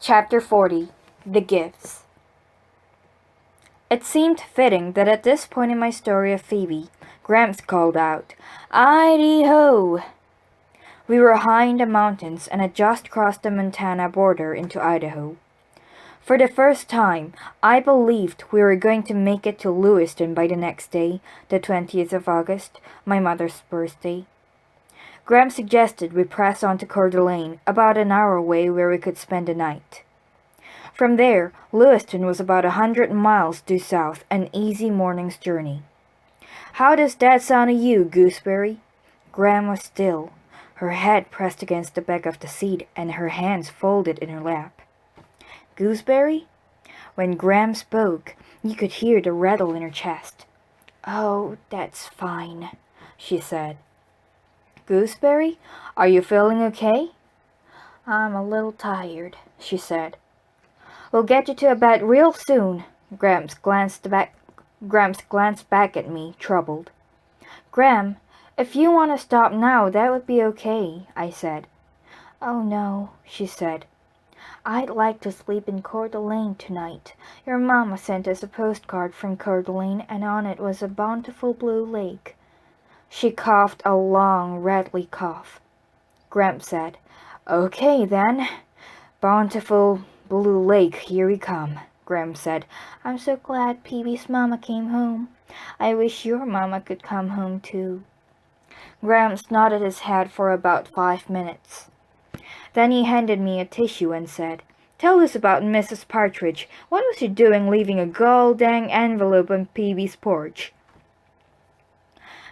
Chapter 40 The Gifts. It seemed fitting that at this point in my story of Phoebe, Gramps called out, "Idaho!" We were high in the mountains and had just crossed the Montana border into Idaho. For the first time, I believed we were going to make it to Lewiston by the next day, the 20th of August, my mother's birthday. Graham suggested we press on to Coeur d'Alene, about an hour away where we could spend the night. From there, Lewiston was about 100 miles due south, an easy morning's journey. "How does that sound to you, Gooseberry?" Graham was still, her head pressed against the back of the seat and her hands folded in her lap. "Gooseberry?" When Graham spoke, you could hear the rattle in her chest. "Oh, that's fine," she said. "Gooseberry, are you feeling okay?" "I'm a little tired," she said. "We'll get you to a bed real soon." Gramps glanced back at me, troubled. "Gram, if you want to stop now, that would be okay," I said. "Oh no," she said. "I'd like to sleep in Coeur d'Alene tonight. Your mama sent us a postcard from Coeur d'Alene, and on it was a bountiful blue lake." She coughed a long, rattly cough. Gramps said, "Okay then. Bountiful blue lake, here we come." Gramps said, "I'm so glad Peebee's mama came home. I wish your mama could come home too." Gramps nodded his head for about 5 minutes. Then he handed me a tissue and said, "Tell us about Mrs. Partridge. What was she doing leaving a gold-dang envelope on Peebee's porch?"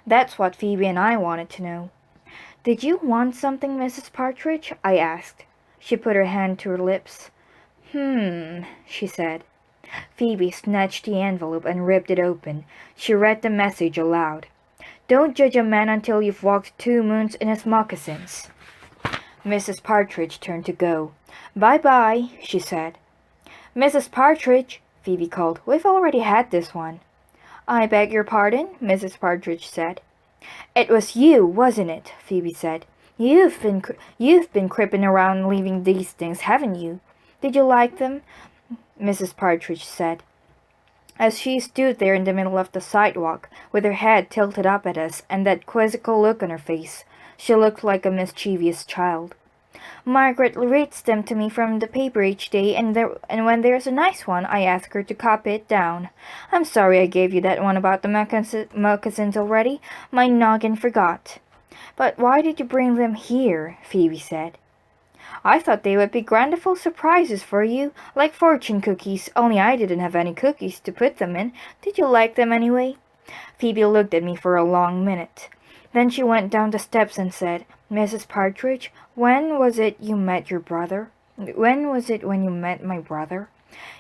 That's what Phoebe and I wanted to know. "Did you want something, Mrs. Partridge?" I asked. She put her hand to her lips. She said. Phoebe snatched the envelope and ripped it open. She read the message aloud. "Don't judge a man until you've walked 2 moons in his moccasins." Mrs. Partridge turned to go. "Bye-bye," she said. "Mrs. Partridge," Phoebe called. "We've already had this one." "I beg your pardon?" Mrs. Partridge said. "It was you, wasn't it?" Phoebe said. You've been creeping around leaving these things, haven't you?" "Did you like them?" Mrs. Partridge said. As she stood there in the middle of the sidewalk, with her head tilted up at us and that quizzical look on her face, she looked like a mischievous child. "Margaret reads them to me from the paper each day, and when there's a nice one, I ask her to copy it down. I'm sorry I gave you that one about the moccasins already. My noggin forgot." "But why did you bring them here?" Phoebe said. "I thought they would be grandiful surprises for you, like fortune cookies, only I didn't have any cookies to put them in. Did you like them anyway?" Phoebe looked at me for a long minute. Then she went down the steps and said, "Mrs. Partridge, when was it you met your brother?" "When was it when you met my brother?"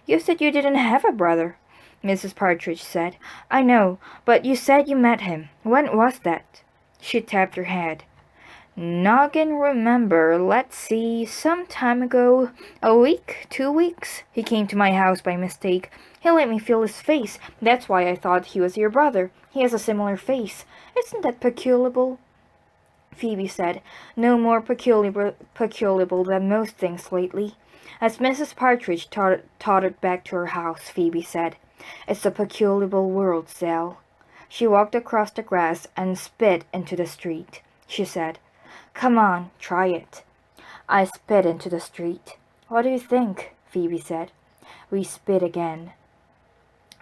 "You said you didn't have a brother," Mrs. Partridge said. "I know, but you said you met him. When was that?" She tapped her head. "Noggin remember, let's see, some time ago, a week, 2 weeks. He came to my house by mistake. He let me feel his face. That's why I thought he was your brother. He has a similar face. Isn't that peculiar?" Phoebe said, "No more peculiar than most things lately." As Mrs. Partridge tottered back to her house, Phoebe said, "It's a peculiar world, Sal." She walked across the grass and spit into the street. She said, "Come on, try it." I spit into the street. "What do you think?" Phoebe said. We spit again.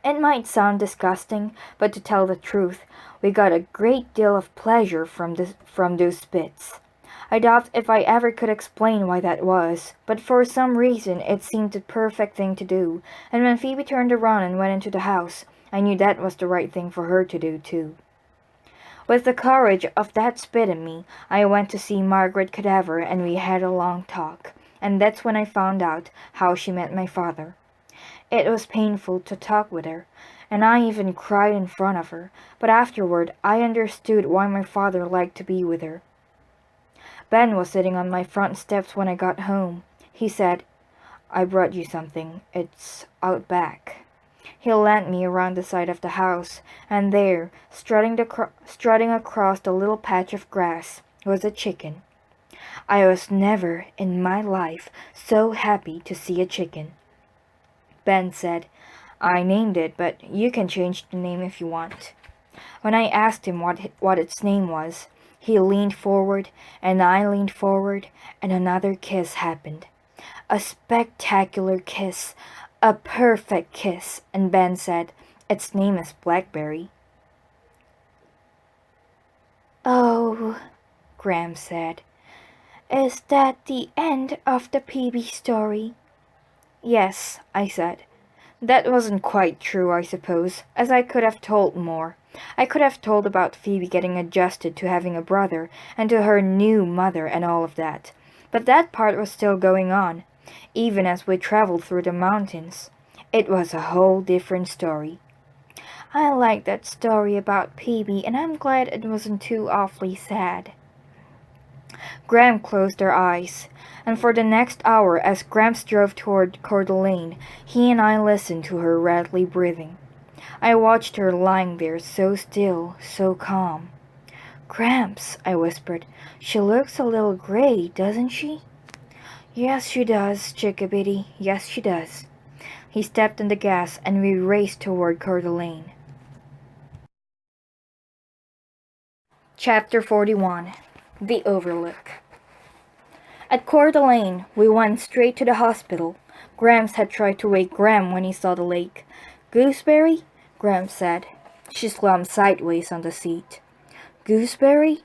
It might sound disgusting, but to tell the truth, we got a great deal of pleasure from those spits. I doubt if I ever could explain why that was, but for some reason it seemed the perfect thing to do, and when Phoebe turned around and went into the house, I knew that was the right thing for her to do too. With the courage of that spit in me, I went to see Margaret Cadaver and we had a long talk, and that's when I found out how she met my father. It was painful to talk with her, and I even cried in front of her, but afterward I understood why my father liked to be with her. Ben was sitting on my front steps when I got home. He said, "I brought you something. It's out back." He led me around the side of the house, and there, strutting across the little patch of grass, was a chicken. I was never in my life so happy to see a chicken. Ben said, I named it, but you can change the name if you want. When I asked him what its name was, he leaned forward, and I leaned forward, and another kiss happened. A spectacular kiss, a perfect kiss, and Ben said, its name is Blackberry. Oh, Graham said, is that the end of the PB story? Yes, I said. That wasn't quite true, I suppose, as I could have told more. I could have told about Phoebe getting adjusted to having a brother, and to her new mother and all of that. But that part was still going on, even as we traveled through the mountains. It was a whole different story. I like that story about Phoebe, and I'm glad it wasn't too awfully sad. Graham closed her eyes, and for the next hour as Gramps drove toward Coeur d'Alene, he and I listened to her rapidly breathing. I watched her lying there so still, so calm. Gramps, I whispered, she looks a little gray, doesn't she? Yes, she does, Chickabiddy, yes, she does. He stepped on the gas, and we raced toward Coeur d'Alene. Chapter 41. The Overlook. At Coeur d'Alene, we went straight to the hospital. Gramps had tried to wake Graham when he saw the lake. Gooseberry? Graham said. She slumped sideways on the seat. Gooseberry?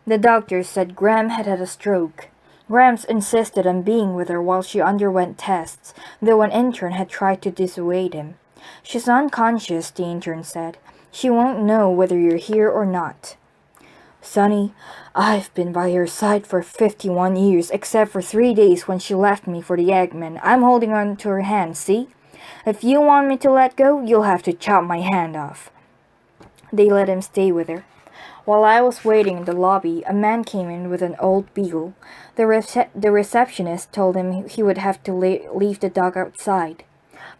The doctor said Graham had had a stroke. Gramps insisted on being with her while she underwent tests, though an intern had tried to dissuade him. She's unconscious, the intern said. She won't know whether you're here or not. Sonny, I've been by her side for 51 years, except for 3 days when she left me for the Eggman. I'm holding on to her hand, see? If you want me to let go, you'll have to chop my hand off. They let him stay with her. While I was waiting in the lobby, a man came in with an old beagle. The receptionist told him he would have to leave the dog outside.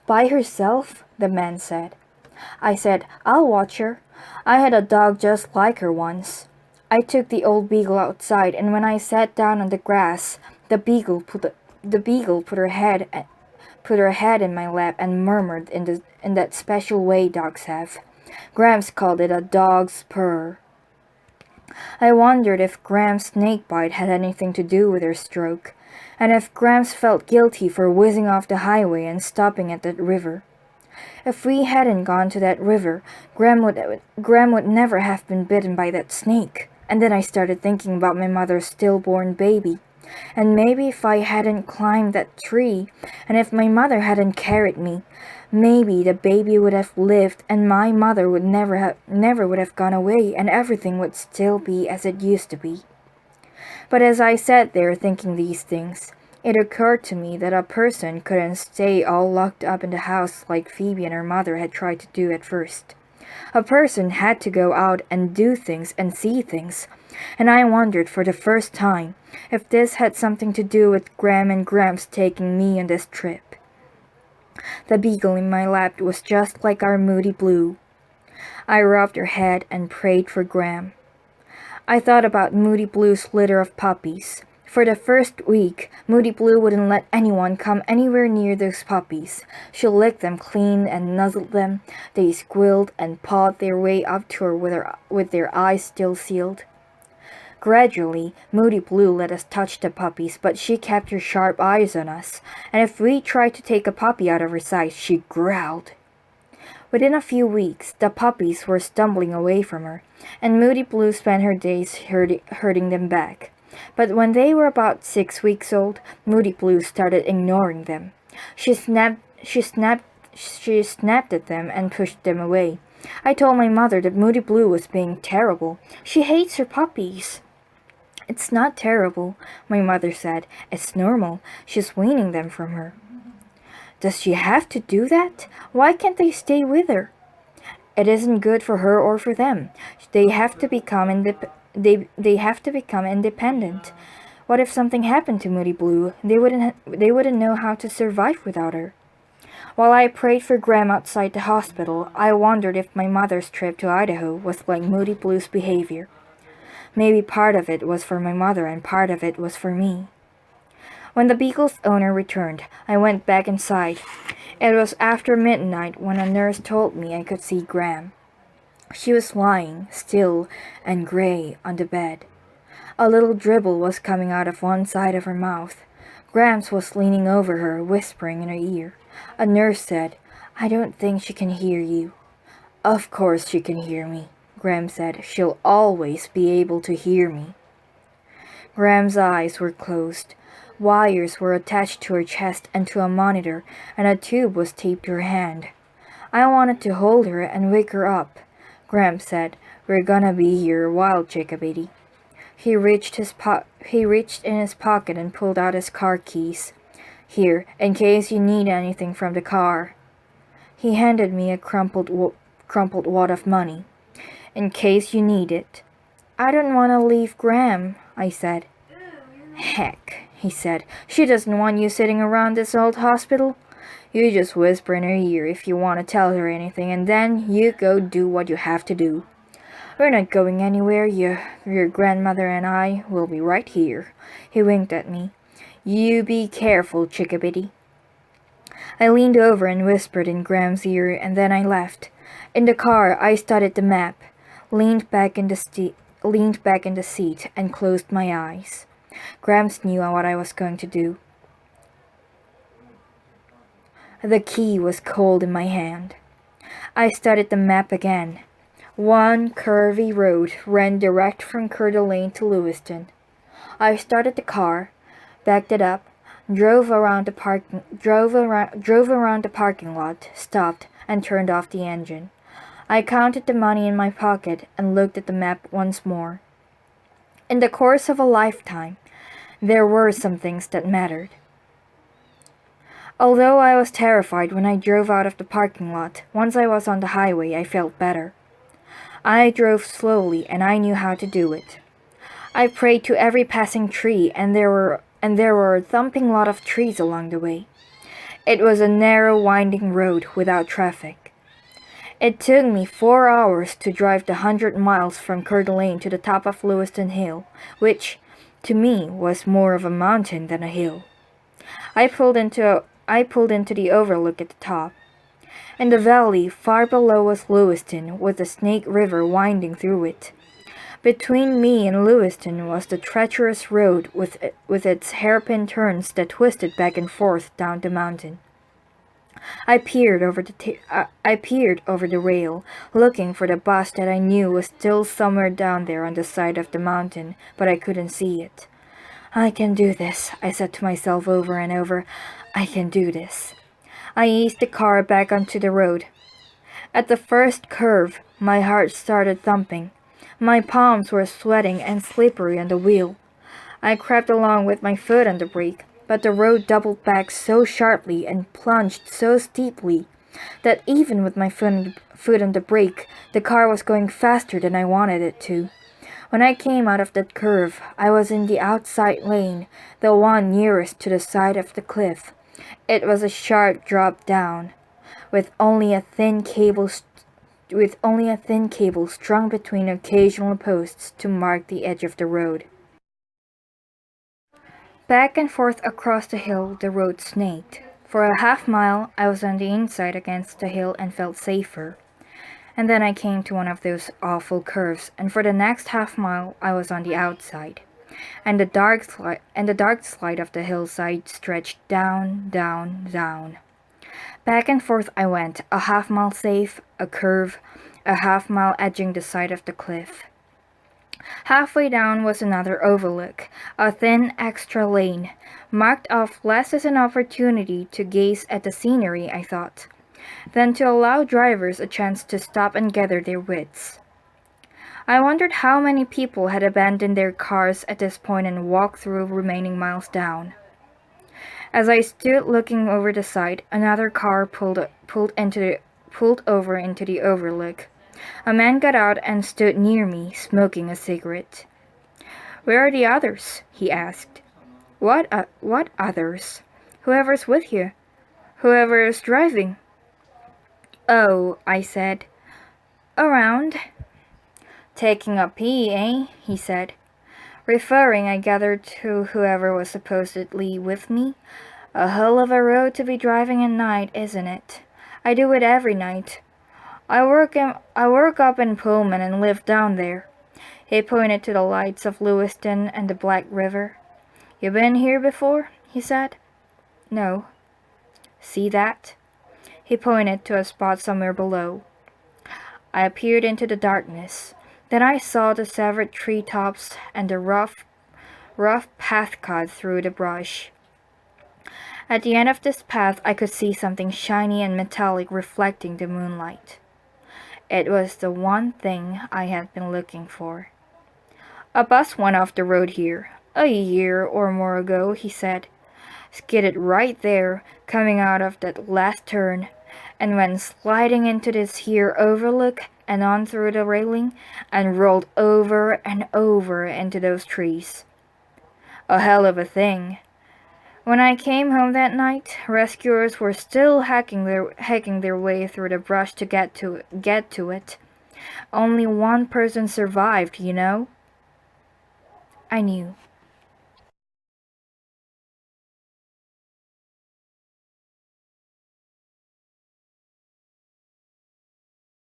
By herself? The man said. I said, I'll watch her. I had a dog just like her once. I took the old beagle outside, and when I sat down on the grass, the beagle put her head in my lap and murmured in that special way dogs have. Gramps called it a dog's purr. I wondered if Gramps' snakebite had anything to do with her stroke, and if Gramps felt guilty for whizzing off the highway and stopping at that river. If we hadn't gone to that river, Graham would never have been bitten by that snake. And then I started thinking about my mother's stillborn baby. And maybe if I hadn't climbed that tree, and if my mother hadn't carried me, maybe the baby would have lived, and my mother would never would have gone away, and everything would still be as it used to be. But as I sat there thinking these things, it occurred to me that a person couldn't stay all locked up in the house like Phoebe and her mother had tried to do at first. A person had to go out and do things and see things, and I wondered for the first time if this had something to do with Graham and Gramps taking me on this trip. The beagle in my lap was just like our Moody Blue. I rubbed her head and prayed for Graham. I thought about Moody Blue's litter of puppies. For the first week, Moody Blue wouldn't let anyone come anywhere near those puppies. She licked them clean and nuzzled them. They squealed and pawed their way up to her with their eyes still sealed. Gradually, Moody Blue let us touch the puppies, but she kept her sharp eyes on us, and if we tried to take a puppy out of her sight, she growled. Within a few weeks, the puppies were stumbling away from her, and Moody Blue spent her days herding them back. But when they were about 6 weeks old, Moody Blue started ignoring them. She snapped at them and pushed them away. I told my mother that Moody Blue was being terrible. She hates her puppies. It's not terrible, my mother said. It's normal. She's weaning them from her. Does she have to do that? Why can't they stay with her? It isn't good for her or for them. They have to become independent. What if something happened to Moody Blue? They wouldn't know how to survive without her. While I prayed for Graham outside the hospital, I wondered if my mother's trip to Idaho was like Moody Blue's behavior. Maybe part of it was for my mother and part of it was for me. When the beagle's owner returned, I went back inside. It was after midnight when a nurse told me I could see Gram. She was lying, still and gray, on the bed. A little dribble was coming out of one side of her mouth. Gramps was leaning over her, whispering in her ear. A nurse said, "I don't think she can hear you." "Of course she can hear me," Gram said. "She'll always be able to hear me." Gram's eyes were closed. Wires were attached to her chest and to a monitor, and a tube was taped to her hand. I wanted to hold her and wake her up. Gram said, "We're gonna be here a while, Chickabiddy." He reached in his pocket and pulled out his car keys. "Here, in case you need anything from the car." He handed me a crumpled wad of money. "In case you need it." "I don't want to leave Gram," I said. "Heck," he said. "She doesn't want you sitting around this old hospital. You just whisper in her ear if you want to tell her anything, and then you go do what you have to do. We're not going anywhere. Your grandmother and I will be right here." He winked at me. "You be careful, Chickabiddy." I leaned over and whispered in Gram's ear, and then I left. In the car, I studied the map, leaned back in the seat, and closed my eyes. Gramps knew what I was going to do. The key was cold in my hand. I studied the map again. One curvy road ran direct from Coeur d'Alene to Lewiston. I started the car, backed it up, drove around the parking lot, stopped, and turned off the engine. I counted the money in my pocket and looked at the map once more. In the course of a lifetime, there were some things that mattered. Although I was terrified when I drove out of the parking lot, once I was on the highway, I felt better. I drove slowly, and I knew how to do it. I prayed to every passing tree, and there were a thumping lot of trees along the way. It was a narrow, winding road without traffic. It took me 4 hours to drive the 100 miles from Coeur d'Alene to the top of Lewiston Hill, which, to me, was more of a mountain than a hill. I pulled into the overlook at the top. In the valley, far below was Lewiston, with the Snake River winding through it. Between me and Lewiston was the treacherous road with its hairpin turns that twisted back and forth down the mountain. I peered over the rail, looking for the bus that I knew was still somewhere down there on the side of the mountain, but I couldn't see it. "I can do this," I said to myself over and over. "I can do this." I eased the car back onto the road. At the first curve, my heart started thumping. My palms were sweating and slippery on the wheel. I crept along with my foot on the brake, but the road doubled back so sharply and plunged so steeply that even with my foot on the brake, the car was going faster than I wanted it to. When I came out of that curve, I was in the outside lane, the one nearest to the side of the cliff. It was a sharp drop down, with only a thin cable strung between occasional posts to mark the edge of the road. Back and forth across the hill, the road snaked. For a half-mile, I was on the inside against the hill and felt safer. And then I came to one of those awful curves, and for the next half-mile, I was on the outside. And the dark slide of the hillside stretched down, down, down. Back and forth I went, a half-mile safe, a curve, a half-mile edging the side of the cliff. Halfway down was another overlook, a thin extra lane, marked off less as an opportunity to gaze at the scenery, I thought, than to allow drivers a chance to stop and gather their wits. I wondered how many people had abandoned their cars at this point and walked through remaining miles down. As I stood looking over the side, another car pulled over into the overlook. A man got out and stood near me, smoking a cigarette. "Where are the others?" he asked. What others?" "Whoever's with you. Whoever is driving." "Oh," I said. "Around." Taking a pee, eh? He said, referring, I gathered, to whoever was supposedly with me. A hell of a road to be driving at night, isn't it? I do it every night. I work up in Pullman and live down there. He pointed to the lights of Lewiston and the Black River. You been here before? He said. No. See that? He pointed to a spot somewhere below. I peered into the darkness. Then I saw the severed treetops and the rough path cut through the brush. At the end of this path I could see something shiny and metallic reflecting the moonlight. It was the one thing I had been looking for. A bus went off the road here, a year or more ago, he said. Skidded right there, coming out of that last turn, and went sliding into this here overlook and on through the railing, and rolled over and over into those trees. A hell of a thing. When I came home that night, rescuers were still hacking their way through the brush to get to it. Only one person survived, you know. I knew.